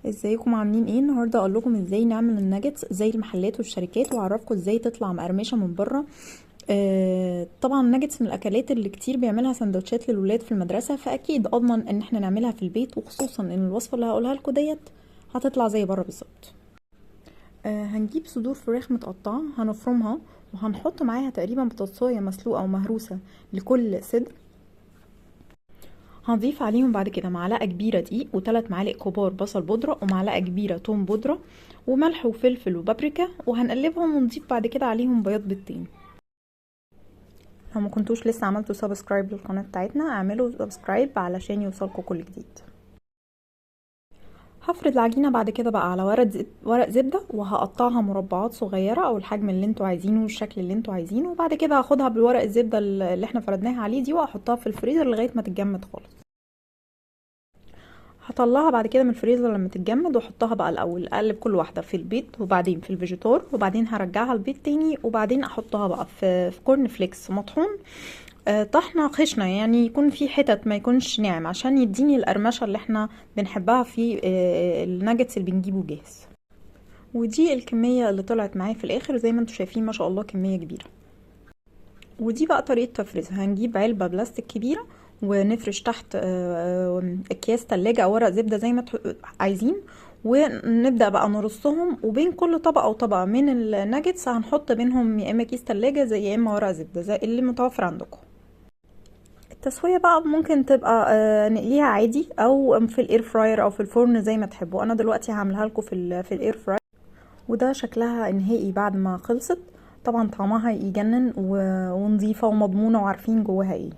ازيكم عاملين ايه؟ النهارده اقول لكم ازاي نعمل الناجتس زي المحلات والشركات، واعرفكم ازاي تطلع مقرمشه من بره. طبعا الناجتس من الاكلات اللي كتير بيعملها سندوتشات للولاد في المدرسه، فاكيد اضمن ان احنا نعملها في البيت، وخصوصا ان الوصفه اللي هقولها لكم ديت هتطلع زي بره بالظبط. هنجيب صدور فراخ متقطعه، هنفرمها وهنحط معاها تقريبا بطاطسايه مسلوقه ومهروسه لكل صدر. هنضيف عليهم بعد كده معلقه كبيره دقيق و3 معالق كبار بصل بودره ومعلقه كبيره توم بودره وملح وفلفل وبابريكا، وهنقلبهم ونضيف بعد كده عليهم بياض بيضتين. لو ما كنتوش لسه عملتوا سبسكرايب للقناه بتاعتنا اعملوا سبسكرايب علشان يوصلكوا كل جديد. هفرد العجينه بعد كده بقى على ورق زبده، وهقطعها مربعات صغيره او الحجم اللي انتوا عايزينه والشكل اللي انتوا عايزينه، وبعد كده هاخدها بالورق الزبده اللي احنا فردناها عليه دي واحطها في الفريزر لغايه ما تتجمد خالص. هطلعها بعد كده من الفريزر لما تتجمد، واحطها بقى الاول اقلب كل واحده في البيض وبعدين في الفيجيتار وبعدين هرجعها البيض تاني، وبعدين احطها بقى في كورن فليكس مطحون. طحنه خشنه يعني يكون في حتت ما يكونش ناعم عشان يديني القرمشه اللي احنا بنحبها في الناجتس اللي بنجيبه جاهز. ودي الكميه اللي طلعت معايا في الاخر، زي ما انتم شايفين ما شاء الله كميه كبيره. ودي بقى طريقة تفريزها. هنجيب علبة بلاستيك كبيرة ونفرش تحت اكياس تلاجة او ورق زبدة زي ما عايزين، ونبدأ بقى نرصهم، وبين كل طبقة وطبقة من الناجتس هنحط بينهم يا اما كيس تلاجة زي يا اما ورق زبدة زي اللي متوفر عندكم. التسوية بقى ممكن تبقى نقليها عادي او في الاير فراير او في الفرن زي ما تحبوا. انا دلوقتي هعملها لكم في الاير فراير، وده شكلها نهائي بعد ما خلصت. طبعا طعمها يجنن ونظيفة ومضمونة وعارفين جواها ايه.